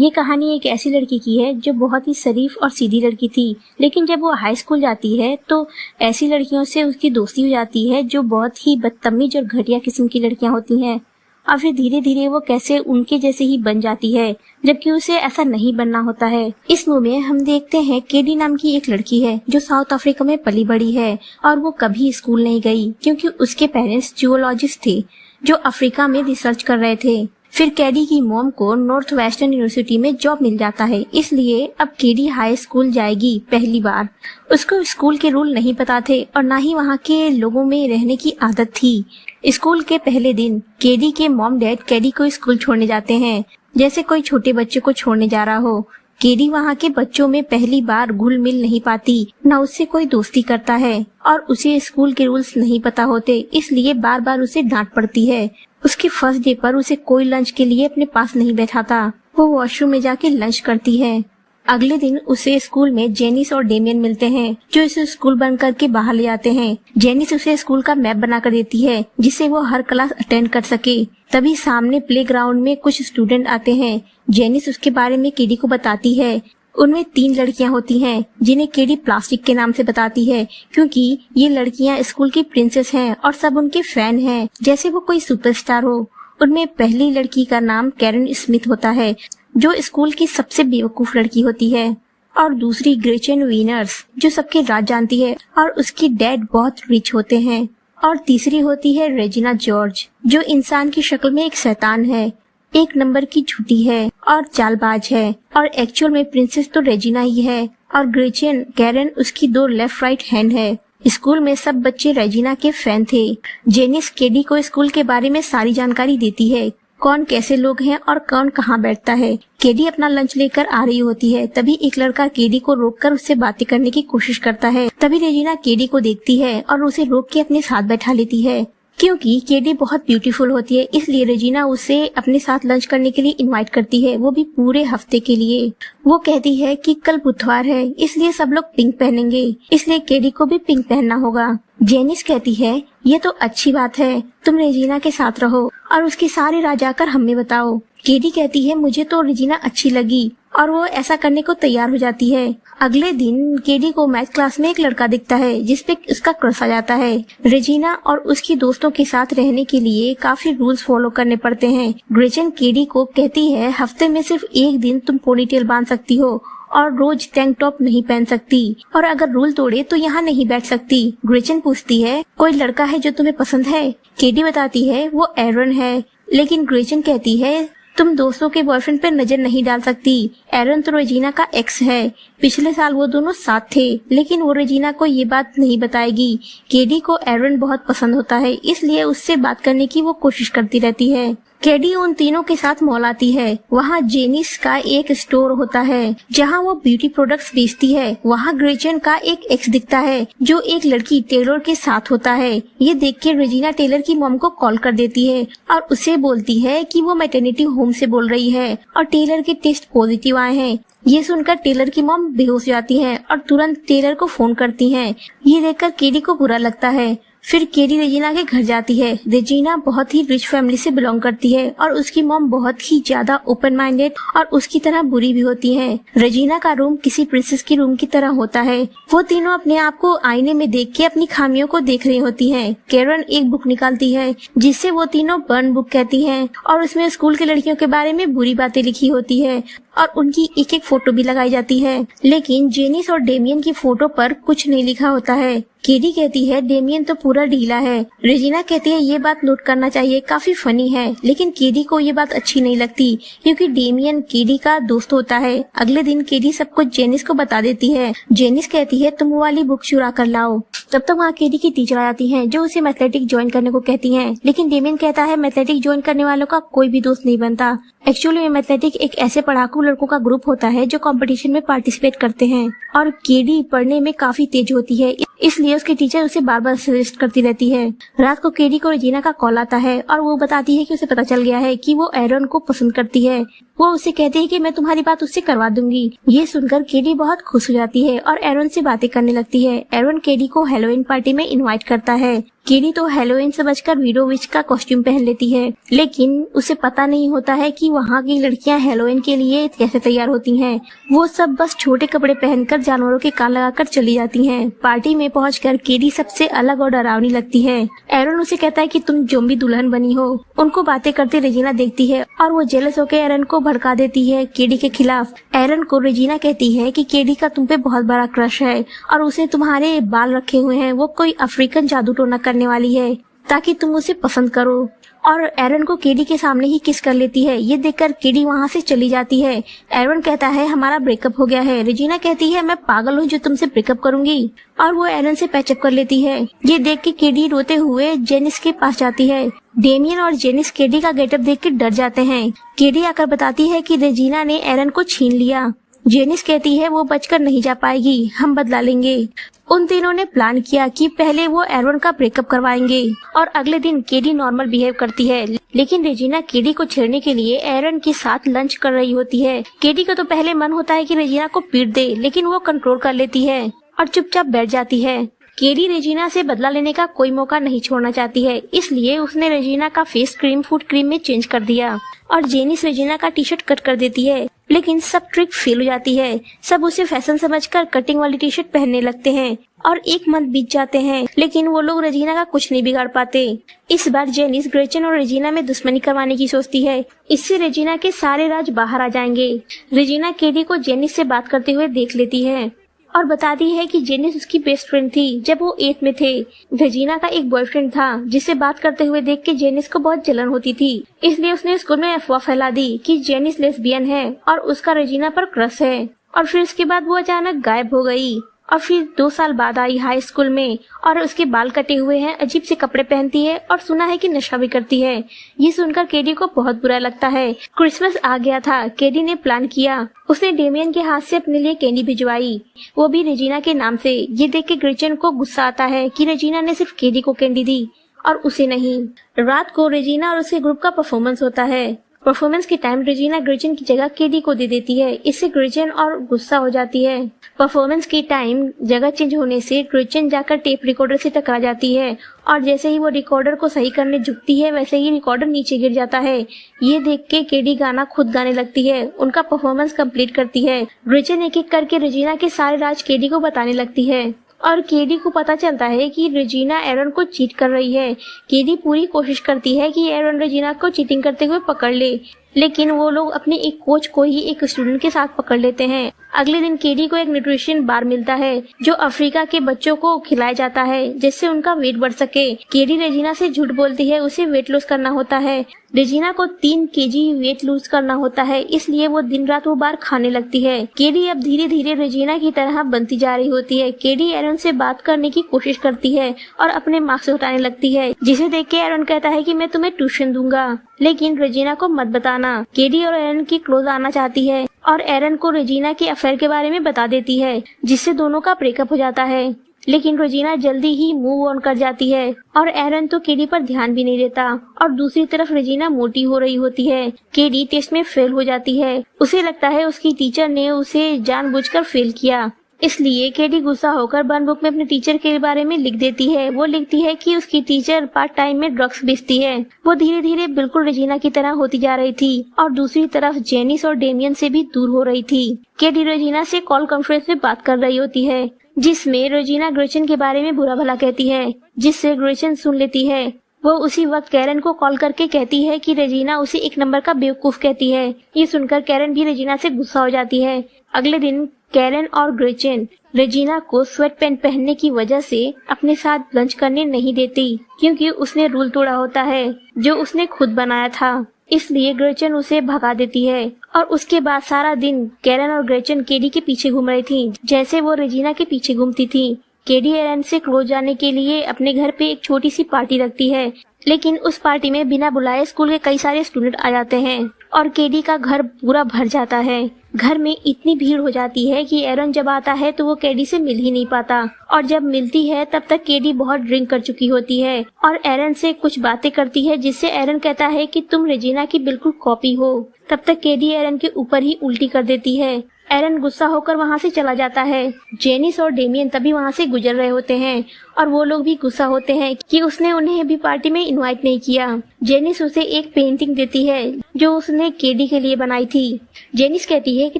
ये कहानी एक ऐसी लड़की की है जो बहुत ही शरीफ और सीधी लड़की थी, लेकिन जब वो हाई स्कूल जाती है तो ऐसी लड़कियों से उसकी दोस्ती हो जाती है जो बहुत ही बदतमीज और घटिया किस्म की लड़कियां होती हैं। और फिर धीरे धीरे वो कैसे उनके जैसे ही बन जाती है, जबकि उसे ऐसा नहीं बनना होता है। इस मूवी में हम देखते हैं केडी नाम की एक लड़की है जो साउथ अफ्रीका में पली बड़ी है और वो कभी स्कूल नहीं गई क्योंकि उसके पेरेंट्स जूलॉजिस्ट थे जो अफ्रीका में रिसर्च कर रहे थे। फिर केडी की मॉम को नॉर्थ वेस्टर्न यूनिवर्सिटी में जॉब मिल जाता है, इसलिए अब केडी हाई स्कूल जाएगी पहली बार। उसको स्कूल के रूल नहीं पता थे और ना ही वहाँ के लोगों में रहने की आदत थी। स्कूल के पहले दिन केडी के मॉम डैड केडी को स्कूल छोड़ने जाते हैं, जैसे कोई छोटे बच्चे को छोड़ने जा रहा हो। केडी वहाँ के बच्चों में पहली बार घुल मिल नहीं पाती, न उससे कोई दोस्ती करता है और उसे स्कूल के रूल्स नहीं पता होते, इसलिए बार बार उसे डांट पड़ती है। उसके फर्स्ट डे पर उसे कोई लंच के लिए अपने पास नहीं बैठाता, वो वॉशरूम में जाके लंच करती है। अगले दिन उसे स्कूल में जेनिस और डेमियन मिलते हैं जो इसे स्कूल बंद करके बाहर ले जाते हैं। जेनिस उसे स्कूल का मैप बना कर देती है जिससे वो हर क्लास अटेंड कर सके। तभी सामने प्लेग्राउंड में कुछ स्टूडेंट आते हैं। जेनिस उसके बारे में केडी को बताती है। उनमें 3 लड़कियां होती हैं जिन्हें केडी प्लास्टिक के नाम से बताती है क्योंकि ये लड़कियां स्कूल की प्रिंसेस हैं और सब उनके फैन हैं, जैसे वो कोई सुपरस्टार हो। उनमें पहली लड़की का नाम कैरन स्मिथ होता है जो स्कूल की सबसे बेवकूफ लड़की होती है, और दूसरी ग्रेचन वीनर्स जो सबके राज जानती है और उसकी डैड बहुत रिच होते हैं, और तीसरी होती है रेजिना जॉर्ज जो इंसान की शक्ल में एक शैतान है, एक नंबर की झूठी है और चालबाज है, और एक्चुअल में प्रिंसेस तो रेजिना ही है और ग्रेचन कैरन उसकी 2 लेफ्ट राइट हैंड है। स्कूल में सब बच्चे रेजिना के फैन थे। जेनिस केडी को स्कूल के बारे में सारी जानकारी देती है, कौन कैसे लोग हैं और कौन कहाँ बैठता है। केडी अपना लंच लेकर आ रही होती है, तभी एक लड़का केडी को रोककर उससे बातें करने की कोशिश करता है। तभी रेजिना केडी को देखती है और उसे रोक के अपने साथ बैठा लेती है। क्योंकि केडी बहुत ब्यूटीफुल होती है, इसलिए रेजिना उसे अपने साथ लंच करने के लिए इनवाइट करती है, वो भी पूरे हफ्ते के लिए। वो कहती है कि कल बुधवार है इसलिए सब लोग पिंक पहनेंगे, इसलिए केडी को भी पिंक पहनना होगा। जेनिस कहती है ये तो अच्छी बात है, तुम रेजिना के साथ रहो और उसके सारे राज आकर हमें बताओ। केडी कहती है मुझे तो रेजिना अच्छी लगी और वो ऐसा करने को तैयार हो जाती है। अगले दिन केडी को मैथ क्लास में एक लड़का दिखता है जिसपे उसका क्रश आ जाता है। रेजिना और उसकी दोस्तों के साथ रहने के लिए काफी रूल्स फॉलो करने पड़ते हैं। ग्रेचन केडी को कहती है हफ्ते में सिर्फ एक दिन तुम पोनीटेल बांध सकती हो और रोज टैंक टॉप नहीं पहन सकती, और अगर रूल तोड़े तो यहाँ नहीं बैठ सकती। ग्रेचन पूछती है कोई लड़का है जो तुम्हें पसंद है? केडी बताती है वो एरन है, लेकिन ग्रेचन कहती है तुम दोस्तों के बॉयफ्रेंड पे नजर नहीं डाल सकती। एरन तो रेजिना का एक्स है, पिछले साल वो दोनों साथ थे, लेकिन वो रेजिना को ये बात नहीं बताएगी। केडी को एरन बहुत पसंद होता है, इसलिए उससे बात करने की वो कोशिश करती रहती है। केडी उन तीनों के साथ मॉल आती है। वहाँ जेनिस का एक स्टोर होता है जहाँ वो ब्यूटी प्रोडक्ट्स बेचती है। वहाँ ग्रेचन का एक एक्स दिखता है जो एक लड़की टेलर के साथ होता है। ये देख के रेजिना टेलर की मॉम को कॉल कर देती है और उसे बोलती है कि वो मैटरनिटी होम से बोल रही है और टेलर के टेस्ट पॉजिटिव आए हैं। ये सुनकर टेलर की मॉम बेहोश हो जाती है और तुरंत टेलर को फोन करती है। ये देखकर केडी को बुरा लगता है। फिर केडी रेजिना के घर जाती है। रेजिना बहुत ही रिच फैमिली से बिलोंग करती है और उसकी मॉम बहुत ही ज्यादा ओपन माइंडेड और उसकी तरह बुरी भी होती है। रेजिना का रूम किसी प्रिंसेस की रूम की तरह होता है। वो तीनों अपने आप को आईने में देख के अपनी खामियों को देख रही होती हैं। कैरन एक बुक निकालती है जिससे वो तीनों बर्न बुक कहती हैं और उसमें स्कूल की लड़कियों के बारे में बुरी बातें लिखी होती है और उनकी एक एक फोटो भी लगाई जाती है, लेकिन जेनिस और डेमियन की फोटो पर कुछ नहीं लिखा होता है। केडी कहती है डेमियन तो पूरा ढीला है। रेजिना कहती है ये बात नोट करना चाहिए, काफी फनी है, लेकिन केडी को ये बात अच्छी नहीं लगती क्योंकि डेमियन केडी का दोस्त होता है। अगले दिन केडी सब कुछ जेनिस को बता देती है। जेनिस कहती है तुम वो वाली बुक चुरा कर लाओ। तब तक वहाँ केडी की टीचर आ जाती है जो उसे मैथलेटिक ज्वाइन करने को कहती है, लेकिन डेमियन कहता है मैथलेटिक ज्वाइन करने वालों का कोई भी दोस्त नहीं बनता। एक्चुअली में मैथलेटिक एक ऐसे पढ़ाकू लड़कों का ग्रुप होता है जो कंपटीशन में पार्टिसिपेट करते हैं, और केडी पढ़ने में काफी तेज होती है, इसलिए उसकी टीचर उसे बार बार सजेस्ट करती रहती है। रात को केडी को रेजिना का कॉल आता है और वो बताती है कि उसे पता चल गया है कि वो एरन को पसंद करती है। वो उसे कहती है कि मैं तुम्हारी बात उससे करवा दूंगी। ये सुनकर केडी बहुत खुश हो जाती है और एरन से बातें करने लगती है। एरन केडी को हैलोवीन पार्टी में इनवाइट करता है। केडी तो हैलोवीन समझकर विडो विच का कॉस्ट्यूम पहन लेती है, लेकिन उसे पता नहीं होता है कि वहाँ की लड़कियाँ हैलोवीन के लिए कैसे तैयार होती हैं। वो सब बस छोटे कपड़े पहनकर जानवरों के कान लगाकर चली जाती हैं। पार्टी में पहुंचकर केडी सबसे अलग और डरावनी लगती है। एरन उसे कहता है कि तुम ज़ॉम्बी दुल्हन बनी हो। उनको बातें करते रेजिना देखती है और वो जेलस होकर एरन को भड़का देती है केडी के खिलाफ। एरन को रेजिना कहती है कि केडी का तुम पे बहुत बड़ा क्रश है और उसे तुम्हारे बाल रखे हुए हैं, वो कोई अफ्रीकन जादू टोना करने वाली है ताकि तुम उसे पसंद करो, और एरन को केडी के सामने ही किस कर लेती है। ये देखकर केडी वहाँ से चली जाती है। एरन कहता है हमारा ब्रेकअप हो गया है। रेजिना कहती है मैं पागल हूँ जो तुमसे ब्रेकअप करूंगी, और वो एरन से पैचअप कर लेती है। ये देख के केडी रोते हुए जेनिस के पास जाती है। डेमियन और जेनिस केडी का गेटअप देख के डर जाते हैं। केडी आकर बताती है कि रेजिना ने एरन को छीन लिया। जेनिस कहती है वो बचकर नहीं जा पाएगी, हम बदला लेंगे। उन तीनों ने प्लान किया कि पहले वो एरन का ब्रेकअप करवाएंगे और अगले दिन केडी नॉर्मल बिहेव करती है, लेकिन रेजिना केडी को छेड़ने के लिए एरन के साथ लंच कर रही होती है। केडी को तो पहले मन होता है कि रेजिना को पीट दे, लेकिन वो कंट्रोल कर लेती है और चुपचाप बैठ जाती है। केडी रेजिना से बदला लेने का कोई मौका नहीं छोड़ना चाहती है, इसलिए उसने रेजिना का फेस क्रीम फुट क्रीम में चेंज कर दिया और जेनिस रेजिना का टी शर्ट कट कर देती है, लेकिन सब ट्रिक फेल हो जाती है। सब उसे फैशन समझकर कटिंग वाली टी शर्ट पहनने लगते हैं और एक मंथ बीत जाते हैं, लेकिन वो लोग रेजिना का कुछ नहीं बिगाड़ पाते। इस बार जेनिस ग्रेचन और रेजिना में दुश्मनी करवाने की सोचती है। इससे रेजिना के सारे राज बाहर आ जाएंगे। रेजिना केडी को जेनिस से बात करते हुए देख लेती है और बताती है कि जेनिस उसकी बेस्ट फ्रेंड थी जब वो 8th में थे। रेजिना का एक बॉयफ्रेंड था जिसे बात करते हुए देख के जेनिस को बहुत जलन होती थी, इसलिए उसने स्कूल में अफवाह फैला दी कि जेनिस लेस्बियन है और उसका रेजिना पर क्रश है। और फिर उसके बाद वो अचानक गायब हो गई और फिर 2 साल बाद आई हाई स्कूल में और उसके बाल कटे हुए हैं, अजीब से कपड़े पहनती है और सुना है कि नशा भी करती है। ये सुनकर केडी को बहुत बुरा लगता है। क्रिसमस आ गया था। केडी ने प्लान किया, उसने डेमियन के हाथ से अपने लिए कैंडी भिजवाई, वो भी रेजिना के नाम से। ये देख के ग्रेचन को गुस्सा आता है कि रेजिना ने सिर्फ केडी को कैंडी दी और उसे नहीं। रात को रेजिना और उसके ग्रुप का परफॉर्मेंस होता है। परफॉर्मेंस के टाइम रेजिना ग्रेचन की जगह केडी को दे देती है, इससे ग्रेचन और गुस्सा हो जाती है। परफॉर्मेंस के टाइम जगह चेंज होने से ग्रेचन जाकर टेप रिकॉर्डर से टकरा जाती है और जैसे ही वो रिकॉर्डर को सही करने झुकती है वैसे ही रिकॉर्डर नीचे गिर जाता है। ये देख के केडी गाना खुद गाने लगती है, उनका परफॉर्मेंस कंप्लीट करती है। ग्रेचन एक एक करके रेजिना के सारे राज केडी को बताने लगती है और केडी को पता चलता है कि रेजिना एरन को चीट कर रही है। केडी पूरी कोशिश करती है कि एरन रेजिना को चीटिंग करते हुए पकड़ ले, लेकिन वो लोग अपने एक कोच को ही एक स्टूडेंट के साथ पकड़ लेते हैं। अगले दिन केडी को एक न्यूट्रिशन बार मिलता है जो अफ्रीका के बच्चों को खिलाया जाता है जिससे उनका वेट बढ़ सके। केडी रेजिना से झूठ बोलती है, उसे वेट लॉस करना होता है। रेजिना को 3 kg वेट लूज करना होता है, इसलिए वो दिन रात वो बार खाने लगती है। केडी अब धीरे धीरे रेजिना की तरह बनती जा रही होती है। केडी एरन से बात करने की कोशिश करती है और अपने मार्क्स उठाने लगती है, जिसे देख के एरन कहता है कि मैं तुम्हें ट्यूशन दूंगा, लेकिन रेजिना को मत बताना। केडी और एरन की क्लोज आना चाहती है और एरन को रेजिना के अफेयर के बारे में बता देती है, जिससे दोनों का ब्रेकअप हो जाता है। लेकिन रेजिना जल्दी ही मूव ऑन कर जाती है और एरन तो केडी पर ध्यान भी नहीं देता और दूसरी तरफ रेजिना मोटी हो रही होती है। केडी टेस्ट में फेल हो जाती है। उसे लगता है उसकी टीचर ने उसे जानबूझकर फेल किया, इसलिए केडी गुस्सा होकर बर्न बुक में अपने टीचर के बारे में लिख देती है। वो लिखती है कि उसकी टीचर पार्ट टाइम में ड्रग्स बेचती है। वो धीरे धीरे बिल्कुल रेजिना की तरह होती जा रही थी और दूसरी तरफ जेनिस और डेमियन से भी दूर हो रही थी। केडी रेजिना से कॉल कॉन्फ्रेंस में बात कर रही होती है, जिसमें रेजिना ग्रेचन के बारे में बुरा भला कहती है, जिससे ग्रेचन सुन लेती है। वो उसी वक्त कैरन को कॉल करके कहती है कि रेजिना उसे 1 नंबर का बेवकूफ कहती है। ये सुनकर कैरन भी रेजिना से गुस्सा हो जाती है। अगले दिन कैरन और ग्रेचन रेजिना को स्वेट पैंट पहनने की वजह से अपने साथ लंच करने नहीं देती, क्योंकि उसने रूल तोड़ा होता है जो उसने खुद बनाया था। इसलिए ग्रेचन उसे भगा देती है और उसके बाद सारा दिन कैरन और ग्रेचन केडी के पीछे घूम रही थी, जैसे वो रेजिना के पीछे घूमती थी। केडी एरन से क्लोज जाने के लिए अपने घर पे एक छोटी सी पार्टी रखती है, लेकिन उस पार्टी में बिना बुलाए स्कूल के कई सारे स्टूडेंट आ जाते हैं और केडी का घर पूरा भर जाता है। घर में इतनी भीड़ हो जाती है कि एरन जब आता है तो वो केडी से मिल ही नहीं पाता, और जब मिलती है तब तक केडी बहुत ड्रिंक कर चुकी होती है और एरन से कुछ बातें करती है, जिससे एरन कहता है कि तुम रेजिना की बिल्कुल कॉपी हो। तब तक केडी एरन के ऊपर ही उल्टी कर देती है। एरन गुस्सा होकर वहाँ से चला जाता है। जेनिस और डेमियन तभी वहाँ से गुजर रहे होते हैं और वो लोग भी गुस्सा होते हैं कि उसने उन्हें भी पार्टी में इनवाइट नहीं किया। जेनिस उसे एक पेंटिंग देती है जो उसने केडी के लिए बनाई थी। जेनिस कहती है कि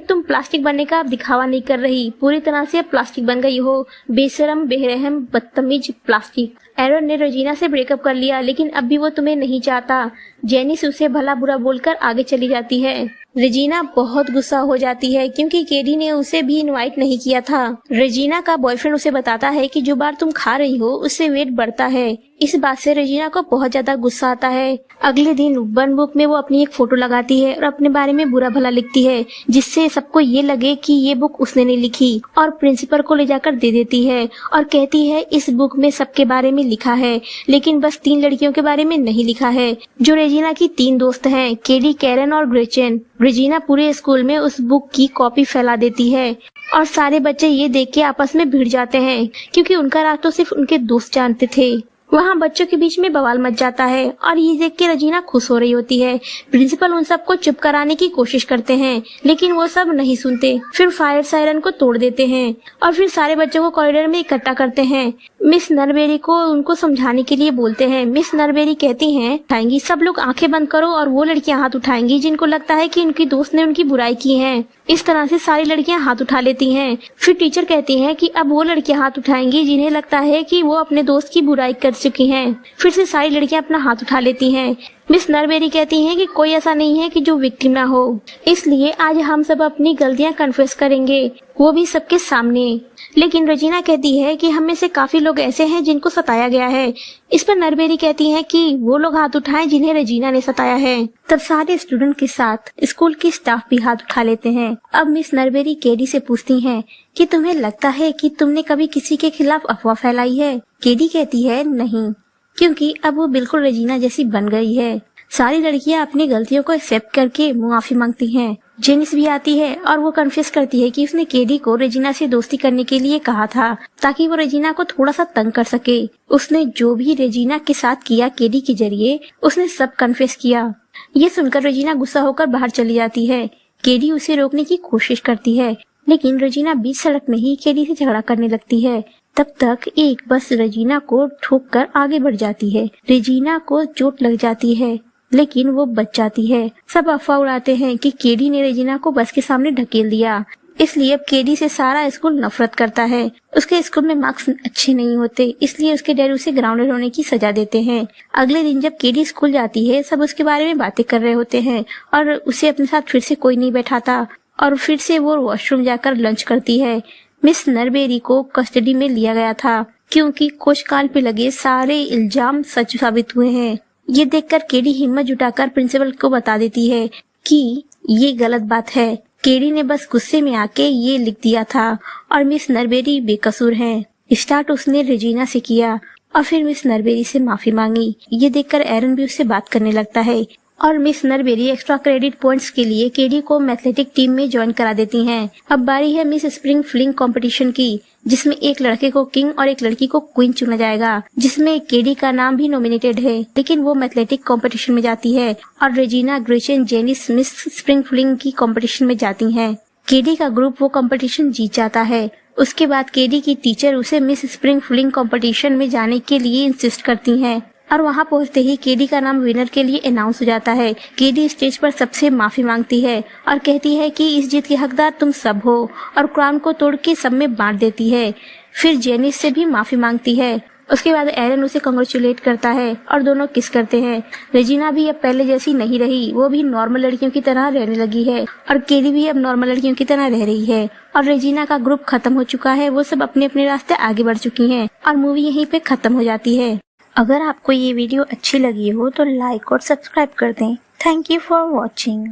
तुम प्लास्टिक बनने का अब दिखावा नहीं कर रही, पूरी तरह से अब प्लास्टिक बन गई हो, बेशरम, बेरहम, बदतमीज प्लास्टिक। एरन ने रेजिना से ब्रेकअप कर लिया, लेकिन अब भी वो तुम्हें नहीं चाहता। जेनिस उसे भला बुरा बोलकर आगे चली जाती है। रेजिना बहुत गुस्सा हो जाती है क्योंकि केडी ने उसे भी इनवाइट नहीं किया था। रेजिना का बॉयफ्रेंड उसे बताता है कि जो बार तुम खा रही हो उससे वेट बढ़ता है। इस बात से रेजिना को बहुत ज्यादा गुस्सा आता है। अगले दिन बर्न बुक में वो अपनी एक फोटो लगाती है और अपने बारे में बुरा भला लिखती है, जिससे सबको ये लगे कि ये बुक उसने नहीं लिखी, और प्रिंसिपल को ले जाकर दे देती है और कहती है इस बुक में सबके बारे में लिखा है, लेकिन बस 3 लड़कियों के बारे में नहीं लिखा है, जो रेजिना की 3 दोस्त हैं, केडी, कैरन और ग्रेचन। रेजिना पूरे स्कूल में उस बुक की कॉपी फैला देती है और सारे बच्चे ये देख के आपस में भिड़ जाते हैं क्योंकि उनका राज तो सिर्फ उनके दोस्त जानते थे। वहाँ बच्चों के बीच में बवाल मच जाता है और ये देख के रेजिना खुश हो रही होती है। प्रिंसिपल उन सबको चुप कराने की कोशिश करते हैं, लेकिन वो सब नहीं सुनते। फिर फायर सायरन को तोड़ देते हैं और फिर सारे बच्चों को कॉरिडोर में इकट्ठा करते हैं। मिस नरबेरी को उनको समझाने के लिए बोलते हैं। मिस नरबेरी कहती हैं, उठाएंगी सब लोग आंखें बंद करो, और वो लड़कियां हाथ उठाएंगी जिनको लगता है कि उनकी दोस्त ने उनकी बुराई की है। इस तरह से सारी लड़कियां हाथ उठा लेती हैं। फिर टीचर कहती हैं कि अब वो लड़कियां हाथ उठाएंगी जिन्हें लगता है कि वो अपने दोस्त की बुराई कर चुकी हैं। फिर से सारी लड़कियां अपना हाथ उठा लेती हैं। मिस नरबेरी कहती हैं कि कोई ऐसा नहीं है कि जो विक्टिम ना हो, इसलिए आज हम सब अपनी गलतियां कन्फेस करेंगे, वो भी सबके सामने। लेकिन रेजिना कहती है कि हम में से काफी लोग ऐसे हैं जिनको सताया गया है। इस पर नरबेरी कहती है कि वो लोग हाथ उठाएं जिन्हें रेजिना ने सताया है। तब सारे स्टूडेंट के साथ स्कूल की स्टाफ भी हाथ उठा लेते हैं। अब मिस नरबेरी केडी से पूछती हैं कि तुम्हें लगता है कि तुमने कभी किसी के खिलाफ अफवाह फैलाई है? केडी कहती है नहीं, क्योंकि अब वो बिल्कुल रेजिना जैसी बन गई है। सारी लड़कियां अपनी गलतियों को एक्सेप्ट करके माफी मांगती हैं। जेनिस भी आती है और वो कन्फेस करती है कि उसने केडी को रेजिना से दोस्ती करने के लिए कहा था ताकि वो रेजिना को थोड़ा सा तंग कर सके। उसने जो भी रेजिना के साथ किया केडी के जरिए, उसने सब कन्फेस किया। ये सुनकर रेजिना गुस्सा होकर बाहर चली जाती है। केडी उसे रोकने की कोशिश करती है, लेकिन रेजिना बीच सड़क में ही केडी से झगड़ा करने लगती है। तब तक एक बस रेजिना को ठोक कर आगे बढ़ जाती है। रेजिना को चोट लग जाती है, लेकिन वो बच जाती है। सब अफवाह उड़ाते हैं कि केडी ने रेजिना को बस के सामने ढकेल दिया, इसलिए अब केडी से सारा स्कूल नफरत करता है। उसके स्कूल में मार्क्स अच्छे नहीं होते, इसलिए उसके डैडी उसे ग्राउंडेड होने की सजा देते हैं। अगले दिन जब केडी स्कूल जाती है, सब उसके बारे में बातें कर रहे होते हैं और उसे अपने साथ फिर से कोई नहीं बैठाता, और फिर से वो वॉशरूम जाकर लंच करती है। मिस नरबेरी को कस्टडी में लिया गया था क्योंकि कोशकाल पे लगे सारे इल्जाम सच साबित हुए हैं। ये देखकर केडी हिम्मत जुटाकर प्रिंसिपल को बता देती है कि ये गलत बात है। केडी ने बस गुस्से में आके ये लिख दिया था और मिस नरबेरी बेकसूर हैं। स्टार्ट उसने रेजिना से किया और फिर मिस नरबेरी से माफी मांगी। ये देखकर एरन भी उससे बात करने लगता है और मिस नरबेरी एक्स्ट्रा क्रेडिट पॉइंट्स के लिए केडी को मैथलेटिक टीम में ज्वाइन करा देती हैं। अब बारी है मिस स्प्रिंग फ्लिंग कंपटीशन की, जिसमें एक लड़के को किंग और एक लड़की को क्वीन चुना जाएगा, जिसमें केडी का नाम भी नॉमिनेटेड है, लेकिन वो मैथलेटिक कंपटीशन में जाती है और Regina, Gretchen, Janis miss spring fling की कंपटीशन में जाती हैं। केडी का ग्रुप वो कंपटीशन जीत जाता है। उसके बाद केडी की टीचर उसे मिस स्प्रिंग फ्लिंग कंपटीशन में जाने के लिए इंसिस्ट करती हैं और वहां पहुंचते ही केडी का नाम विनर के लिए अनाउंस हो जाता है। केडी स्टेज पर सबसे माफी मांगती है और कहती है कि इस जीत के हकदार तुम सब हो, और क्राउन को तोड़ के सब में बांट देती है। फिर जेनिस से भी माफी मांगती है। उसके बाद एरन उसे कांग्रेचुलेट करता है और दोनों किस करते हैं। रेजिना भी अब पहले जैसी नहीं रही, वो भी नॉर्मल लड़कियों की तरह रहने लगी है और केडी भी अब नॉर्मल लड़कियों की तरह रह रही है और रेजिना का ग्रुप खत्म हो चुका है। वो सब अपने अपने रास्ते आगे बढ़ चुकी हैं और मूवी यहीं पे खत्म हो जाती है। अगर आपको ये वीडियो अच्छी लगी हो तो लाइक और सब्सक्राइब कर दें। Thank you for watching.